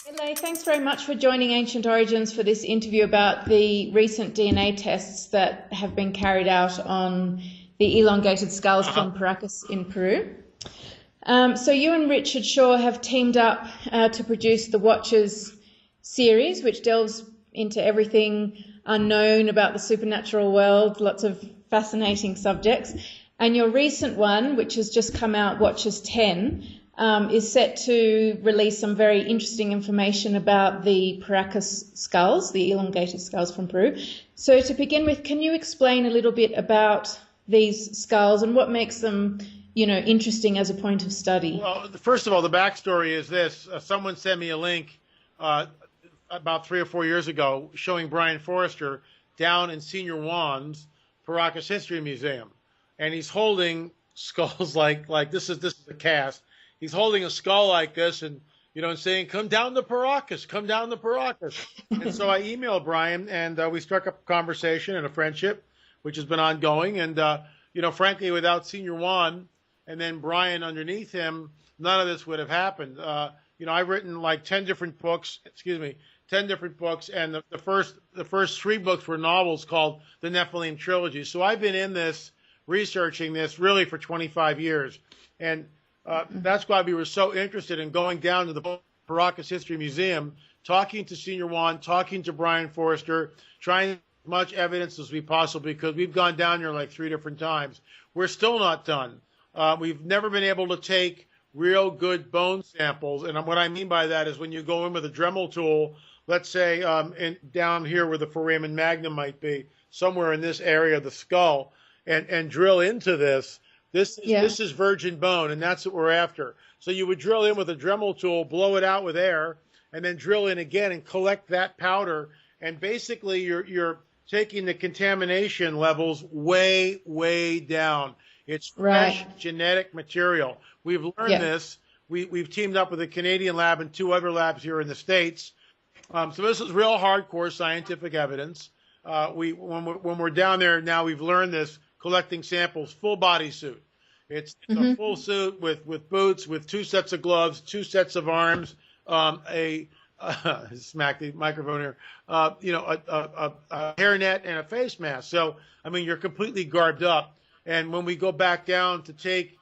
Elaine, thanks very much for joining Ancient Origins for this interview about the recent DNA tests that have been carried out on the elongated skulls from Paracas in Peru. So you and Richard Shaw have teamed up to produce the Watchers series, which delves into everything unknown about the supernatural world, lots of fascinating subjects. And your recent one, which has just come out, Watchers 10, is set to release some very interesting information about the Paracas skulls, the elongated skulls from Peru. So to begin with, can you explain a little bit about these skulls and what makes them, interesting as a point of study? Well, first of all, the backstory is this. Someone sent me a link about 3 or 4 years ago showing Brian Forrester down in Senior Juan's Paracas History Museum. And he's holding skulls like this is a cast. He's holding a skull like this and, and saying, come down to Paracas, come down to Paracas. And so I emailed Brian, and we struck up a conversation and a friendship, which has been ongoing. And, frankly, without Senior Juan and then Brian underneath him, none of this would have happened. I've written like 10 different books, and the first 3 books were novels called the Nephilim Trilogy. So I've been in this, researching this really for 25 years. And that's why we were so interested in going down to the Paracas History Museum, talking to Senior Juan, talking to Brian Forrester, trying as much evidence as we possibly could. We've gone down there like 3 different times. We're still not done. We've never been able to take real good bone samples. And what I mean by that is when you go in with a Dremel tool, let's say down here where the foramen magnum might be, somewhere in this area of the skull, and drill into this. This is virgin bone, and that's what we're after. So you would drill in with a Dremel tool, blow it out with air, and then drill in again and collect that powder. And basically, you're taking the contamination levels way, way down. It's fresh genetic material. We've learned this. We've teamed up with a Canadian lab and 2 other labs here in the States. So this is real hardcore scientific evidence. When we're down there now, we've learned this. Collecting samples, full body suit. It's a full suit with boots, with 2 sets of gloves, 2 sets of arms, smack the microphone here, a hairnet and a face mask. So, you're completely garbed up. And when we go back down to take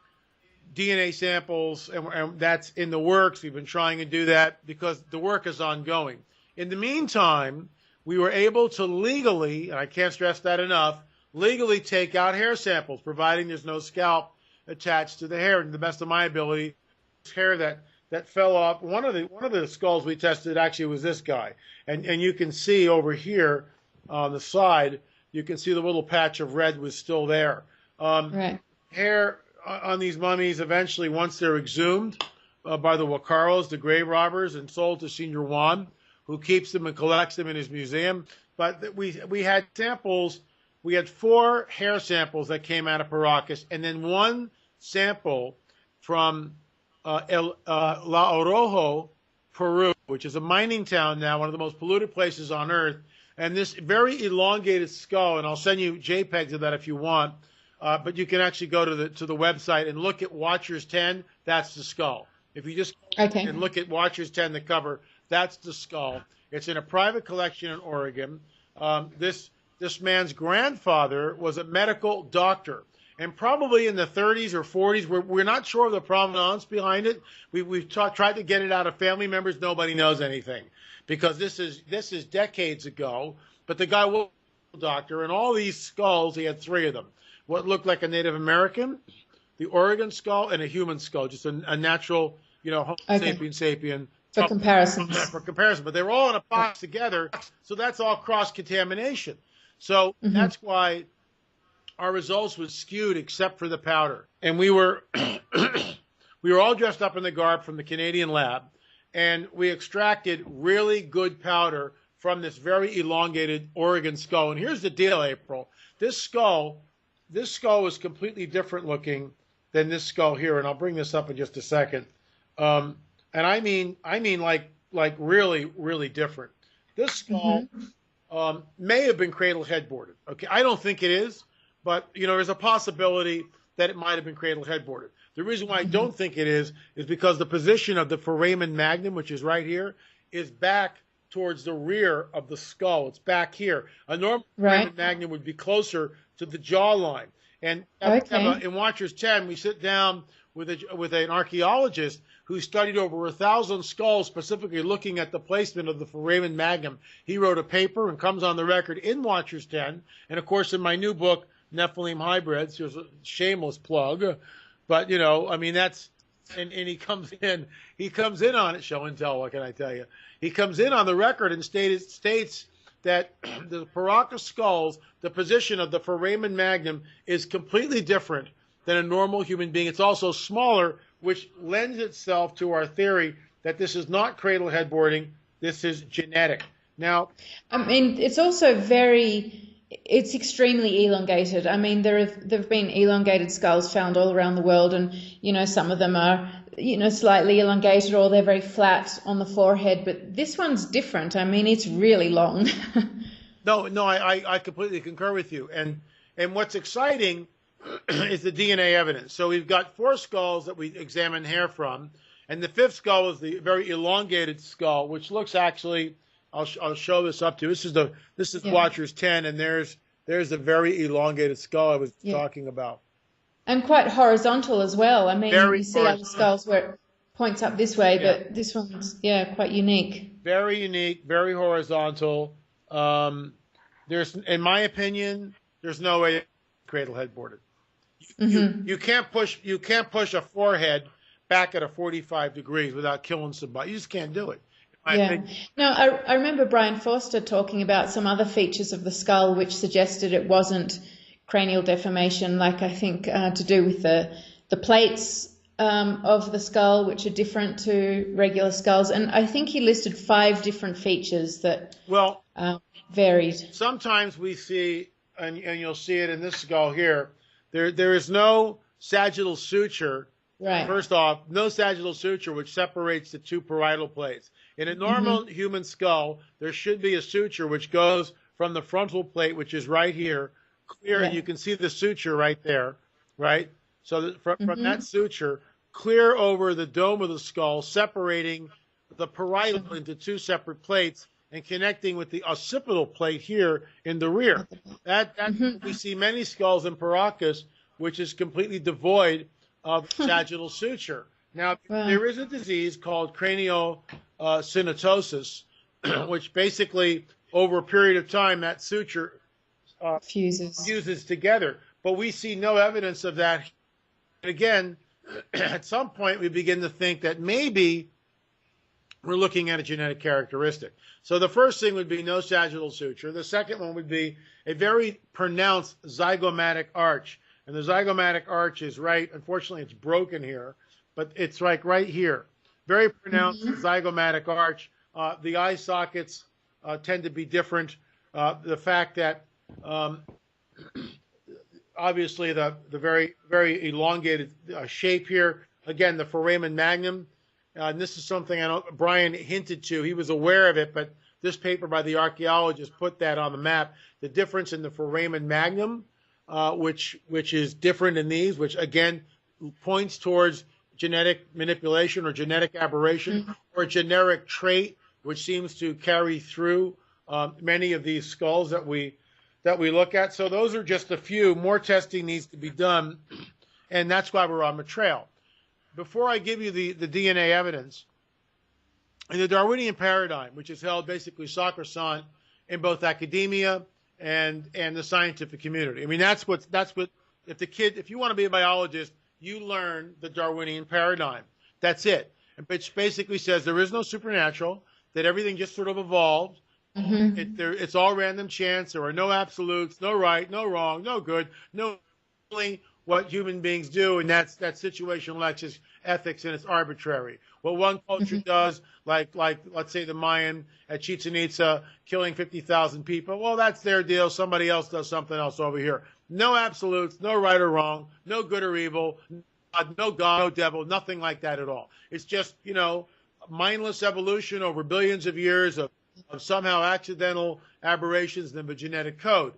DNA samples, and that's in the works, we've been trying to do that because the work is ongoing. In the meantime, we were able to legally, and I can't stress that enough, legally take out hair samples, providing there's no scalp attached to the hair. And to the best of my ability, hair that fell off. One of the skulls we tested actually was this guy, and you can see over here on the side, you can see the little patch of red was still there. Hair on these mummies eventually, once they're exhumed by the Huacaros, the grave robbers, and sold to Senior Juan, who keeps them and collects them in his museum. But we had samples. We had 4 hair samples that came out of Paracas, and then 1 sample from La Orojo, Peru, which is a mining town now, one of the most polluted places on earth. And this very elongated skull, and I'll send you JPEGs of that if you want, but you can actually go to the website and look at Watchers 10. That's the skull. If you just and look at Watchers 10, the cover, that's the skull. It's in a private collection in Oregon. This man's grandfather was a medical doctor, and probably in the 30s or 40s. We're not sure of the provenance behind it. We've tried to get it out of family members. Nobody knows anything because this is decades ago. But the guy was a doctor, and all these skulls, he had 3 of them. What looked like a Native American, the Oregon skull, and a human skull, just a natural, Homo sapien. For comparison. For comparison, but they were all in a box together, so that's all cross-contamination. So that's why our results was skewed except for the powder. And we were all dressed up in the garb from the Canadian lab, and we extracted really good powder from this very elongated Oregon skull. And here's the deal, April. This skull is completely different looking than this skull here, and I'll bring this up in just a second. And I mean like really, really different. This skull may have been cradle headboarded. Okay, I don't think it is, but there's a possibility that it might have been cradle headboarded. The reason why I don't think it is because the position of the foramen magnum, which is right here, is back towards the rear of the skull. It's back here. A normal Right. foramen magnum would be closer to the jawline. And Okay. in Watchers 10, we sit down with an archaeologist who studied over 1,000 skulls, specifically looking at the placement of the foramen magnum. He wrote a paper and comes on the record in Watchers 10, and of course in my new book, Nephilim Hybrids. Here's a shameless plug, but I mean that's. And he comes in on it, show and tell. What can I tell you? He comes in on the record and states that the Paracas skulls, the position of the foramen magnum is completely different than a normal human being. It's also smaller, which lends itself to our theory that this is not cradle headboarding. This is genetic. Now, I mean, it's also it's extremely elongated. I mean, there've been elongated skulls found all around the world, and some of them are slightly elongated, or they're very flat on the forehead. But this one's different. I mean, it's really long. No, I completely concur with you. And what's exciting is the DNA evidence. So we've got 4 skulls that we examined hair from, and the 5th skull is the very elongated skull, which looks actually. I'll show this up to you. This is Watchers 10, and there's the very elongated skull I was talking about. And quite horizontal as well. I mean, Very you see other skulls where it points up this way, but this one's quite unique. Very unique, very horizontal. In my opinion, there's no way cradle headboarded. You can't push a forehead back at a 45 degrees without killing somebody. You just can't do it. No, I remember Brian Forster talking about some other features of the skull which suggested it wasn't cranial deformation, like I think to do with the plates of the skull, which are different to regular skulls. And I think he listed 5 different features that varied. Sometimes we see, and you'll see it in this skull here, there is no sagittal suture. Right. First off, no sagittal suture which separates the 2 parietal plates. In a normal human skull, there should be a suture which goes from the frontal plate, which is right here, clear, and you can see the suture right there, right? So from that suture, clear over the dome of the skull, separating the parietal into 2 separate plates and connecting with the occipital plate here in the rear. We see many skulls in Paracas, which is completely devoid of sagittal suture. Now, there is a disease called craniosynostosis, which basically, over a period of time, that suture fuses together. But we see no evidence of that. And again, at some point, we begin to think that maybe we're looking at a genetic characteristic. So the first thing would be no sagittal suture. The second one would be a very pronounced zygomatic arch. And the zygomatic arch is right. Unfortunately, it's broken here, but it's like right here. Very pronounced zygomatic arch. The eye sockets tend to be different. The fact that obviously the very, very elongated shape here. Again, the foramen magnum. And this is something Brian hinted to. He was aware of it, but this paper by the archaeologist put that on the map. The difference in the foramen magnum, which is different in these, which again points towards genetic manipulation or genetic aberration or a generic trait, which seems to carry through many of these skulls that we look at. So those are just a few. More testing needs to be done, and that's why we're on the trail. Before I give you the DNA evidence, in the Darwinian paradigm, which is held basically sacrosanct in both academia and the scientific community. I mean, that's what if you want to be a biologist, you learn the Darwinian paradigm. That's it. Which basically says there is no supernatural, that everything just sort of evolved. It's all random chance. There are no absolutes, no right, no wrong, no good, no only what human beings do, and that's situational ethics, and it's arbitrary. What one culture does, like let's say the Mayan at Chichen Itza killing 50,000 people, well, that's their deal. Somebody else does something else over here. No absolutes, no right or wrong, no good or evil, no God, no devil, nothing like that at all. It's just, mindless evolution over billions of years of somehow accidental aberrations in the genetic code.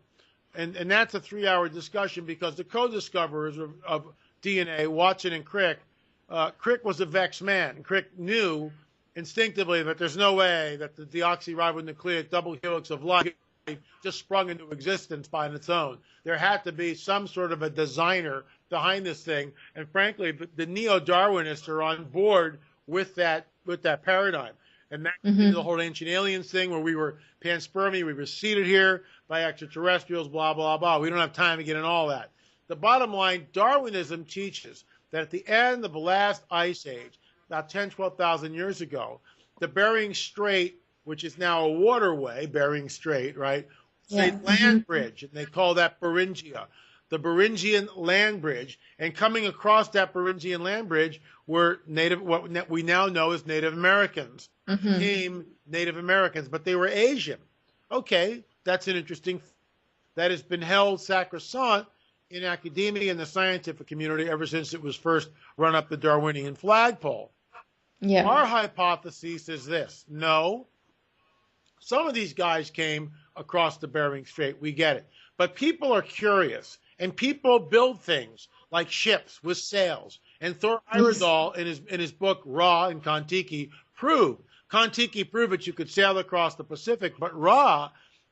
And that's a 3-hour discussion because the co-discoverers of DNA, Watson and Crick, Crick was a vexed man. Crick knew instinctively that there's no way that the deoxyribonucleic double helix of life just sprung into existence by its own. There had to be some sort of a designer behind this thing, and frankly, the neo-Darwinists are on board with that paradigm. And that into the whole ancient aliens thing where we were panspermia, we were seeded here by extraterrestrials, blah, blah, blah. We don't have time to get in all that. The bottom line, Darwinism teaches that at the end of the last ice age, about 10, 12,000 years ago, the Bering Strait, which is now a waterway, Bering Strait, right? Yeah. A land bridge, and they call that Beringia, the Beringian land bridge. And coming across that Beringian land bridge were what we now know as Native Americans. Became Native Americans, but they were Asian. Okay, that's an interesting. That has been held sacrosanct in academia and the scientific community ever since it was first run up the Darwinian flagpole. Yeah. Our hypothesis is this: no, some of these guys came across the Bering Strait. We get it, but people are curious, and people build things like ships with sails. And Thor Heyerdahl, in his book Ra and Kon-Tiki, proved that you could sail across the Pacific, but Ra,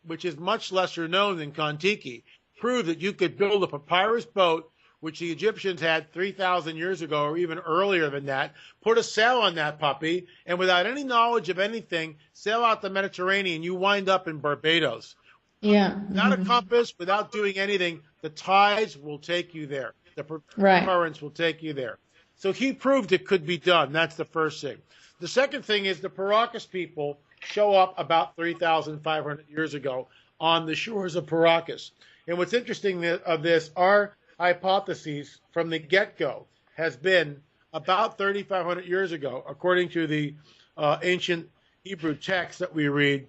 which is much lesser known than Kon-Tiki, proved that you could build a papyrus boat, which the Egyptians had 3,000 years ago or even earlier than that, put a sail on that puppy, and without any knowledge of anything, sail out the Mediterranean. You wind up in Barbados. Yeah. Without a compass, without doing anything, the tides will take you there. The currents will take you there. So he proved it could be done. That's the first thing. The second thing is the Paracas people show up about 3,500 years ago on the shores of Paracas. And what's interesting of this, our hypothesis from the get-go has been about 3,500 years ago, according to the ancient Hebrew text that we read,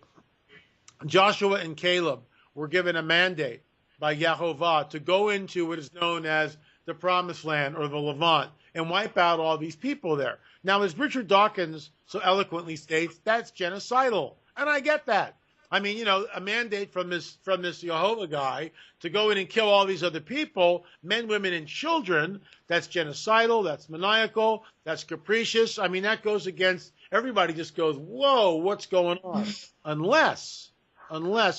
Joshua and Caleb were given a mandate by Yehovah to go into what is known as the Promised Land or the Levant and wipe out all these people there. Now, as Richard Dawkins so eloquently states, that's genocidal. And I get that. I mean, you know, a mandate from this Yehovah guy to go in and kill all these other people, men, women, and children, that's genocidal, that's maniacal, that's capricious. I mean, that goes against, everybody just goes, whoa, what's going on? Unless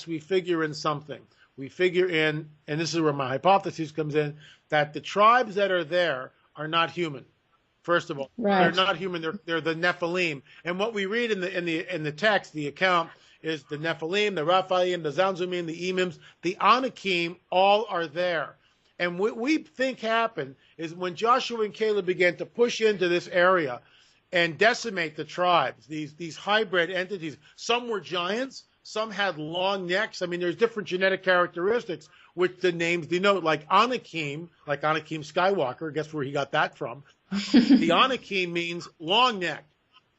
we figure in something. We figure in, and this is where my hypothesis comes in, that the tribes that are there are not human. First of all, they're not human. They're the Nephilim. And what we read in the text, the account, is the Nephilim, the Raphaim, the Zanzumim, the Emims, the Anakim, all are there. And what we think happened is when Joshua and Caleb began to push into this area and decimate the tribes, these hybrid entities, some were giants, some had long necks. I mean, there's different genetic characteristics which the names denote, like Anakim Skywalker, guess where he got that from. The Anakim means long neck.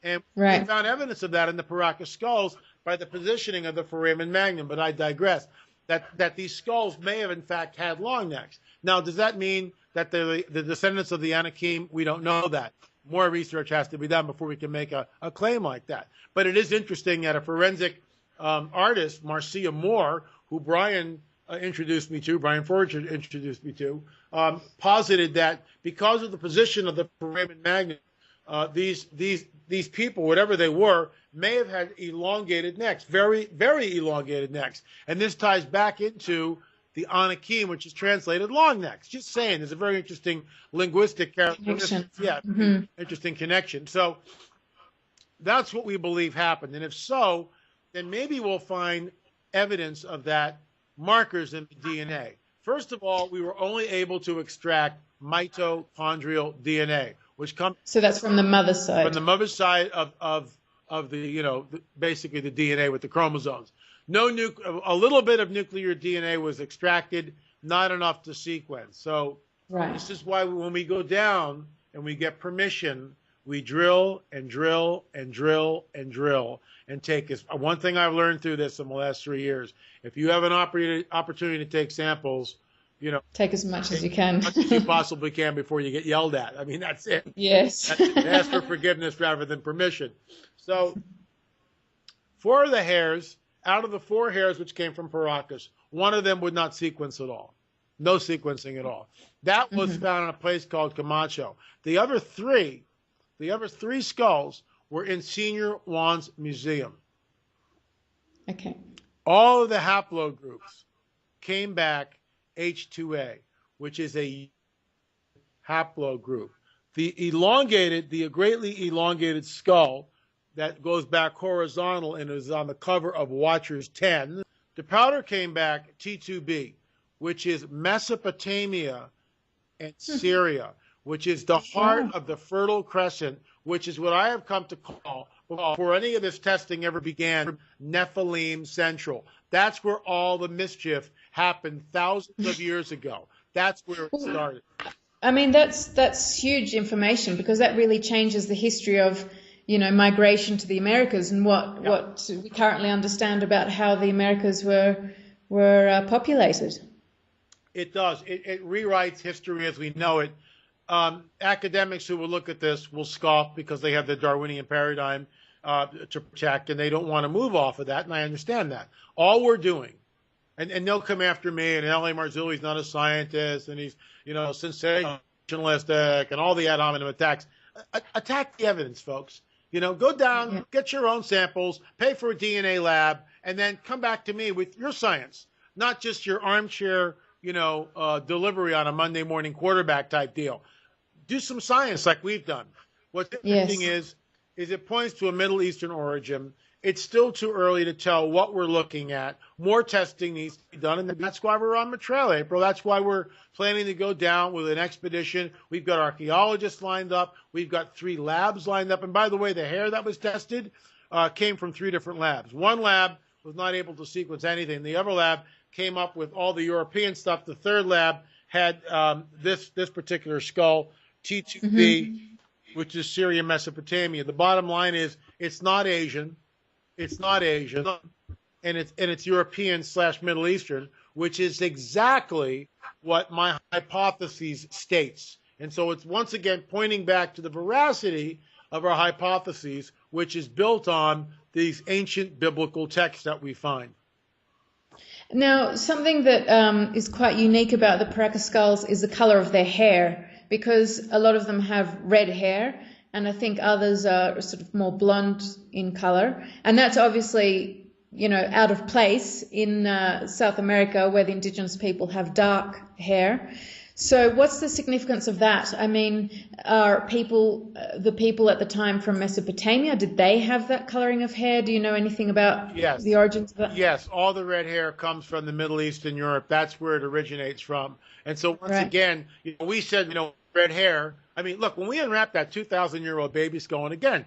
And we found evidence of that in the Paracas skulls by the positioning of the foramen magnum, but I digress, that these skulls may have in fact had long necks. Now, does that mean that the descendants of the Anakim? We don't know that. More research has to be done before we can make a claim like that. But it is interesting that a forensic artist, Marcia Moore, who Brian Forger introduced me to, posited that because of the position of the foramen magnum, these people, whatever they were, may have had elongated necks, very, very elongated necks. And this ties back into the Anakim, which is translated long necks. Just saying, there's a very interesting linguistic characteristic. Yeah, interesting connection. So that's what we believe happened. And if so, then maybe we'll find evidence of that, markers in the DNA. First of all, we were only able to extract mitochondrial DNA, which comes. So that's from the mother's side. From the mother's side of the, basically the DNA with the chromosomes. A little bit of nuclear DNA was extracted, not enough to sequence. So this is why when we go down and we get permission, we drill and drill and drill and drill and take this. One thing I've learned through this in the last 3 years, if you have an opportunity to take samples, take as much as you can. As much as you possibly can before you get yelled at. I mean, that's it. Yes. Ask for forgiveness rather than permission. So 4 of the hairs, out of the 4 hairs which came from Paracas, 1 of them would not sequence at all. No sequencing at all. That was found in a place called Camacho. The other three skulls were in Senior Juan's museum. Okay. All of the haplogroups came back H2A, which is a haplogroup. The greatly elongated skull that goes back horizontal and is on the cover of Watchers 10. The powder came back T2B, which is Mesopotamia and Syria, which is the heart of the Fertile Crescent, which is what I have come to call, before any of this testing ever began, Nephilim Central. That's where all the mischief happened thousands of years ago. That's where it started. I mean, that's huge information, because that really changes the history of, migration to the Americas and what we currently understand about how the Americas were populated. It does. It rewrites history as we know it. Academics who will look at this will scoff because they have the Darwinian paradigm to protect, and they don't want to move off of that, and I understand that. All we're doing, and they'll come after me, and L.A. Marzulli's not a scientist, and he's, sensationalistic, and all the ad hominem attacks. Attack the evidence, folks. Go down, get your own samples, pay for a DNA lab, and then come back to me with your science, not just your armchair, delivery on a Monday morning quarterback type deal. Do some science like we've done. What's interesting is it points to a Middle Eastern origin. It's still too early to tell what we're looking at. More testing needs to be done, and that's why we're on the trail, April. That's why we're planning to go down with an expedition. We've got archaeologists lined up. We've got 3 labs lined up. And by the way, the hair that was tested came from 3 different labs. One lab was not able to sequence anything. The other lab came up with all the European stuff. The third lab had this particular skull, T2B, which is Syria, Mesopotamia. The bottom line is it's not Asian. It's not Asian, and it's European/Middle Eastern, which is exactly what my hypothesis states. And so it's once again pointing back to the veracity of our hypotheses, which is built on these ancient biblical texts that we find. Now, something that is quite unique about the Paracas skulls is the color of their hair, because a lot of them have red hair, and I think others are sort of more blonde in color. And that's obviously, out of place in South America, where the indigenous people have dark hair. So what's the significance of that? I mean, are the people at the time from Mesopotamia, did they have that coloring of hair? Do you know anything about the origins of that? Yes, all the red hair comes from the Middle East and Europe. That's where it originates from. And so once again, we said, red hair. I mean, look, when we unwrapped that 2,000-year-old baby skull, and again,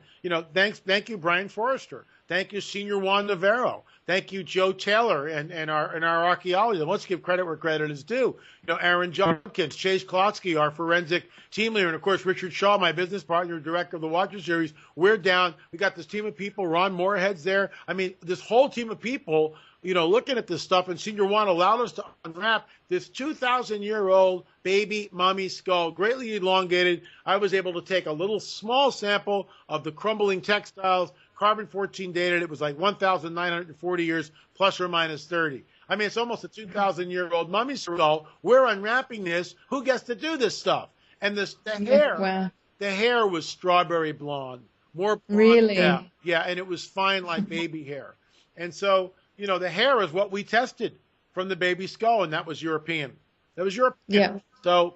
thank you, Brian Forrester. Thank you, Senior Juan Navarro. Thank you, Joe Taylor, and our archaeology. And let's give credit where credit is due. Aaron Junkins, Chase Klotsky, our forensic team leader, and of course, Richard Shaw, my business partner, director of the Watcher series. We're down. We got this team of people. Ron Moorhead's there. I mean, this whole team of people, looking at this stuff, and Senior Juan allowed us to unwrap this 2,000-year-old baby mummy skull, greatly elongated. I was able to take a little small sample of the crumbling textiles, carbon-14 dated. It was like 1,940 years, plus or minus 30. I mean, it's almost a 2,000-year-old mummy skull. We're unwrapping this. Who gets to do this stuff? And the hair was strawberry blonde. More blonde. Really? Yeah, and it was fine like baby hair. And so, the hair is what we tested from the baby skull, and that was European. That was European. Yeah. So,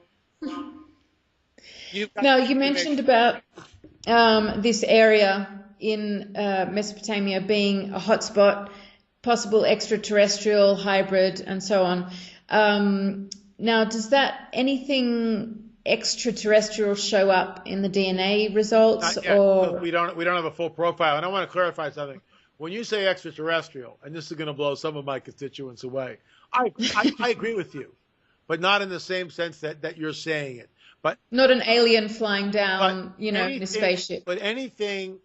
you mentioned about this area in Mesopotamia being a hotspot, possible extraterrestrial, hybrid, and so on. Now, does anything extraterrestrial show up in the DNA results? Or we don't have a full profile, and I want to clarify something. When you say extraterrestrial, and this is going to blow some of my constituents away, I agree with you, but not in the same sense that you're saying it. But not an alien flying down, in a spaceship. But anything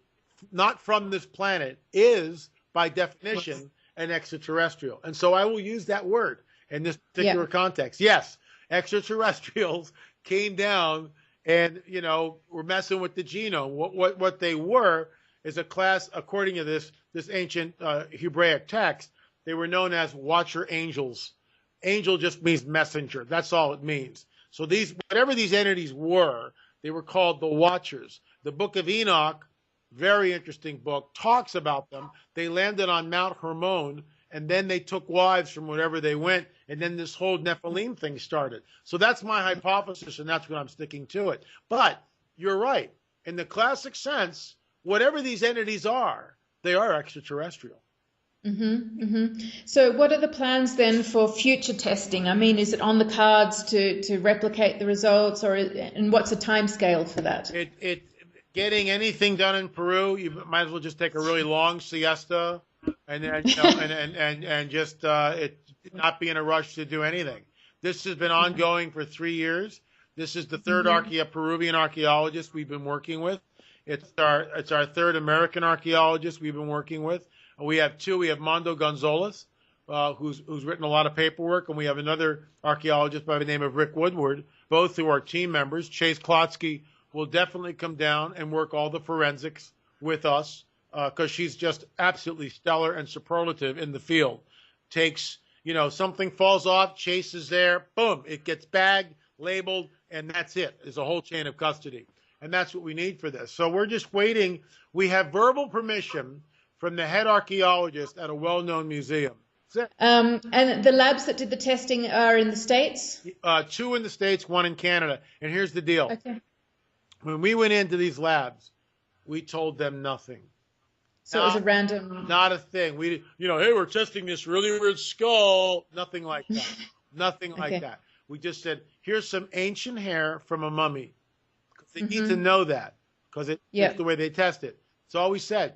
not from this planet is, by definition, an extraterrestrial. And so I will use that word in this particular context. Yes, extraterrestrials came down and, were messing with the genome. What they were is a class, according to this ancient Hebraic text, they were known as watcher angels. Angel just means messenger. That's all it means. So whatever these entities were, they were called the watchers. The book of Enoch, very interesting book, talks about them. They landed on Mount Hermon, and then they took wives from wherever they went, and then this whole Nephilim thing started. So that's my hypothesis, and that's what I'm sticking to it. But you're right. In the classic sense, whatever these entities are, they are extraterrestrial. So what are the plans then for future testing? I mean, is it on the cards to replicate the results, and what's the time scale for that? Getting anything done in Peru, you might as well just take a really long siesta, and then and just not be in a rush to do anything. This has been ongoing for 3 years. This is the third Peruvian archaeologist we've been working with. It's our third American archaeologist we've been working with. We have two. We have Mondo Gonzalez, who's written a lot of paperwork, and we have another archaeologist by the name of Rick Woodward, both who are team members. Chase Klotsky will definitely come down and work all the forensics with us because she's just absolutely stellar and superlative in the field. Takes, something falls off, Chase is there, boom, it gets bagged, labeled, and that's it. There's a whole chain of custody. And that's what we need for this. So we're just waiting. We have verbal permission from the head archaeologist at a well-known museum. And the labs that did the testing are in the States? 2 in the States, 1 in Canada. And here's the deal. Okay. When we went into these labs, we told them nothing. So it was a random... Not a thing. We, hey, we're testing this really weird skull. Nothing like that. Nothing like that. We just said, here's some ancient hair from a mummy. They need to know that because it's the way they test it. That's all we said.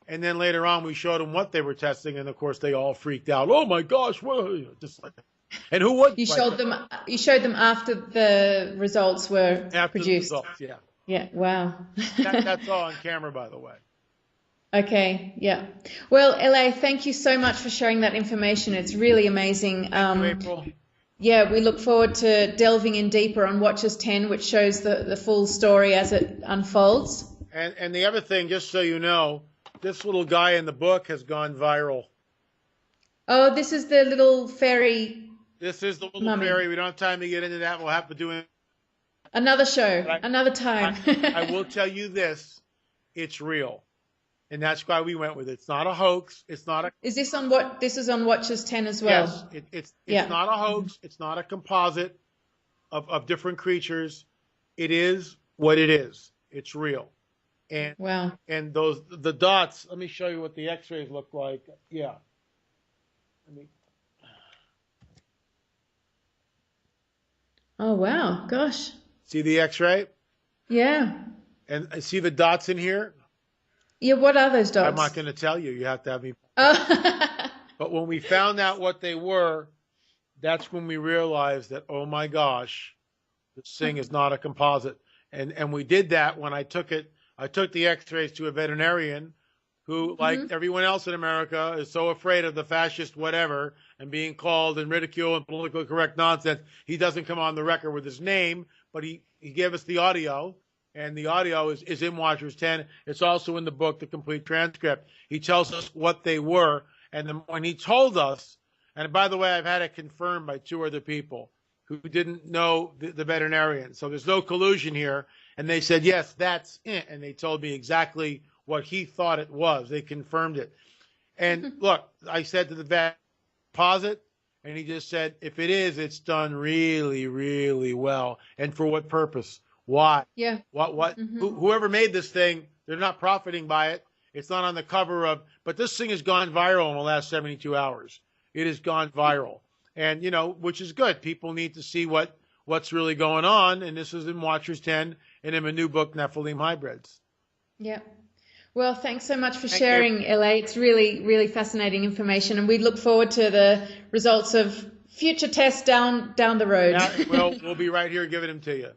And then later on, we showed them what they were testing, and of course, they all freaked out. Oh my gosh! What? Just like that. And who would? You showed them. You showed them after the results were produced. The results, yeah. Yeah. Wow. That's all on camera, by the way. Okay. Yeah. Well, LA, thank you so much for sharing that information. It's really amazing. Thank you, April. Yeah, we look forward to delving in deeper on Watchers 10, which shows the full story as it unfolds. And the other thing, just so you know, this little guy in the book has gone viral. Oh, this is the little fairy. This is the little fairy. We don't have time to get into that. We'll have to do another show, another time. I will tell you this. It's real. And that's why we went with it. It's not a hoax. It's not a... Is this on what? This is on Watchers 10 as well? Yes. It's not a hoax. It's not a composite of different creatures. It is what it is. It's real. And wow. And the dots, let me show you what the x-rays look like. Yeah. Oh, wow. Gosh. See the x-ray? Yeah. And I see the dots in here? Yeah, what are those dots? I'm not going to tell you. You have to have me. Oh. But when we found out what they were, that's when we realized that, oh my gosh, this thing is not a composite. And we did that when I took the x-rays to a veterinarian who, like everyone else in America, is so afraid of the fascist whatever and being called and ridiculed and politically correct nonsense. He doesn't come on the record with his name, but he gave us the audio. And the audio is in Watchers 10. It's also in the book, the complete transcript. He tells us what they were. And then when he told us, and by the way, I've had it confirmed by 2 other people who didn't know the veterinarian. So there's no collusion here. And they said, yes, that's it. And they told me exactly what he thought it was. They confirmed it. And look, I said to the vet, pause it. And he just said, if it is, it's done really, really well. And for what purpose? Why? Yeah. What? Whoever made this thing, they're not profiting by it. It's not on the cover of, but this thing has gone viral in the last 72 hours. It has gone viral. And, which is good. People need to see what's really going on. And this is in Watchers 10 and in my new book, Nephilim Hybrids. Yeah. Well, thanks so much for sharing, LA. It's really, really fascinating information. And we look forward to the results of future tests down the road. Yeah, we'll be right here giving them to you.